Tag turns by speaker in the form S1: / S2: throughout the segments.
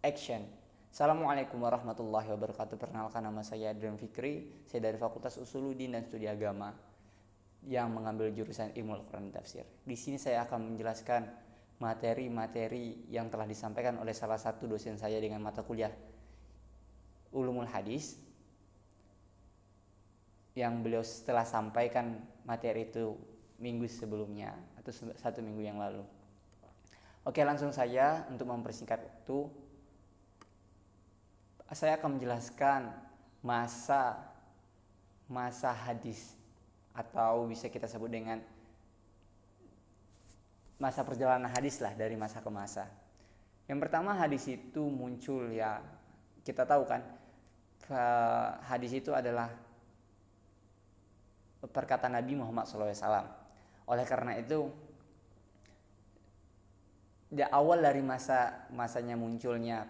S1: Action. Assalamualaikum warahmatullahi wabarakatuh. Perkenalkan, nama saya Adrian Fikri. Saya dari Fakultas Usuluddin dan Studi Agama yang mengambil jurusan Ilmu Al-Quran dan Tafsir. Di sini saya akan menjelaskan materi-materi yang telah disampaikan oleh salah satu dosen saya dengan mata kuliah Ulumul Hadis, yang beliau setelah sampaikan materi itu minggu sebelumnya atau 1 minggu yang lalu. Oke, langsung saja untuk mempersingkat waktu. Saya akan menjelaskan masa hadis, atau bisa kita sebut dengan masa perjalanan hadis lah, dari masa ke masa. Yang pertama, hadis itu muncul, ya kita tahu kan, hadis itu adalah perkataan Nabi Muhammad SAW. Oleh karena itu, di awal dari masanya munculnya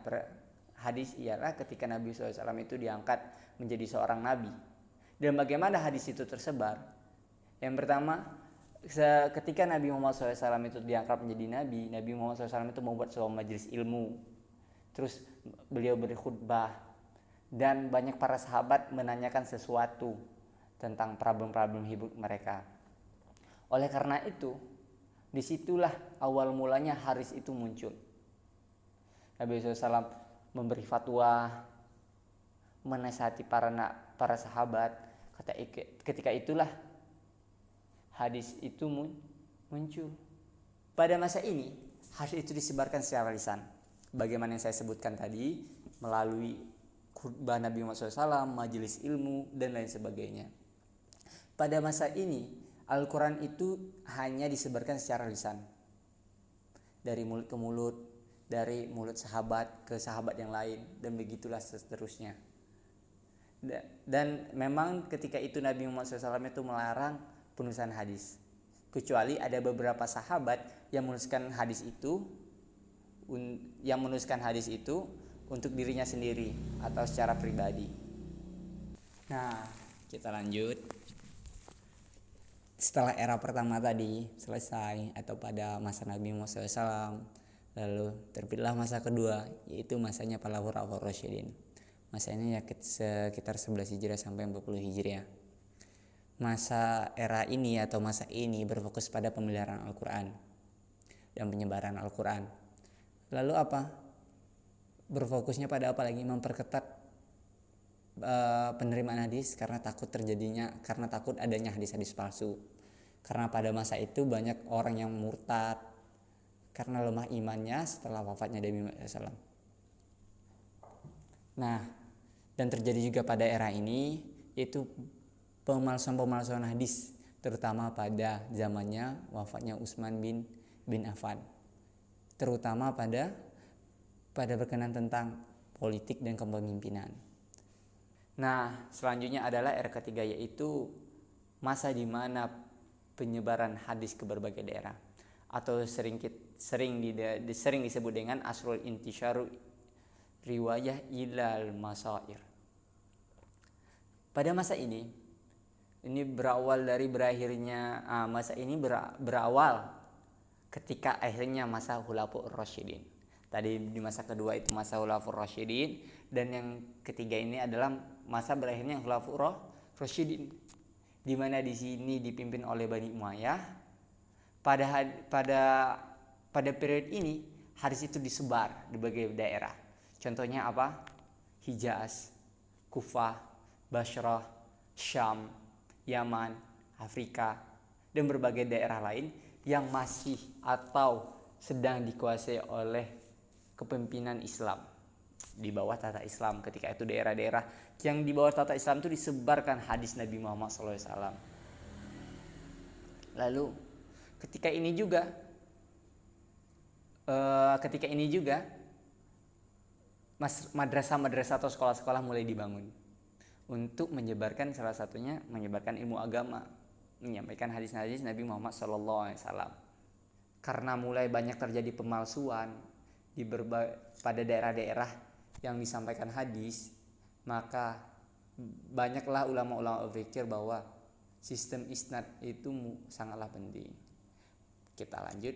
S1: hadis ialah ketika Nabi SAW itu diangkat menjadi seorang nabi. Dan bagaimana hadis itu tersebar? Yang pertama, ketika Nabi Muhammad SAW itu diangkat menjadi nabi, Nabi Muhammad SAW itu membuat sebuah majelis ilmu. Terus beliau berkhutbah, dan banyak para sahabat menanyakan sesuatu tentang problem-problem hidup mereka. Oleh karena itu, disitulah awal mulanya hadis itu muncul. Nabi SAW memberi fatwa, menasihati para sahabat. Ketika itulah hadis itu muncul. Pada masa ini, hadis itu disebarkan secara lisan, bagaimana yang saya sebutkan tadi, melalui khutbah Nabi Muhammad SAW, majelis ilmu, dan lain sebagainya. Pada masa ini, Al-Quran itu hanya disebarkan secara lisan, dari mulut ke mulut, dari mulut sahabat ke sahabat yang lain, dan begitulah seterusnya. Dan memang ketika itu Nabi Muhammad SAW itu melarang penulisan hadis, kecuali ada beberapa sahabat yang menuliskan hadis itu untuk dirinya sendiri atau secara pribadi. Nah, kita lanjut. Setelah era pertama tadi selesai, atau pada masa Nabi Muhammad SAW, lalu terbitlah masa kedua, yaitu masanya para Khulafaur Rasyidin. Masanya sekitar 11 Hijriah sampai 40 Hijriah. Masa ini berfokus pada pemeliharaan Al-Quran dan penyebaran Al-Quran. Lalu apa? Berfokusnya pada apa lagi? Memperketat penerimaan hadis karena takut adanya hadis-hadis palsu. Karena pada masa itu banyak orang yang murtad karena lemah imannya setelah wafatnya Nabi Muhammad SAW. Nah, dan terjadi juga pada era ini, yaitu pemalsuan hadis, terutama pada zamannya wafatnya Utsman bin Affan, terutama pada berkenaan tentang politik dan kepemimpinan. Nah, selanjutnya adalah era ketiga, yaitu masa di mana penyebaran hadis ke berbagai daerah, atau sering disebut dengan asrul intisyaru riwayah ilal masair. Pada masa ini berawal dari berawal ketika akhirnya masa Khulafaur Rasyidin. Tadi di masa kedua itu masa Khulafaur Rasyidin, dan yang ketiga ini adalah masa berakhirnya Khulafaur Rasyidin, di mana di sini dipimpin oleh Bani Umayyah. Pada periode ini hadis itu disebar di berbagai daerah. Contohnya apa? Hijaz, Kufah, Basrah, Syam, Yaman, Afrika, dan berbagai daerah lain yang masih atau sedang dikuasai oleh kepemimpinan Islam, di bawah tata Islam. Ketika itu daerah-daerah yang di bawah tata Islam itu disebarkan hadis Nabi Muhammad SAW. Lalu ketika ini juga madrasah-madrasah atau sekolah-sekolah mulai dibangun untuk menyebarkan, salah satunya menyebarkan ilmu agama, menyampaikan hadis-hadis Nabi Muhammad SAW. Karena mulai banyak terjadi pemalsuan pada daerah-daerah yang disampaikan hadis, maka banyaklah ulama-ulama berpikir bahwa sistem isnad itu sangatlah penting. Kita lanjut.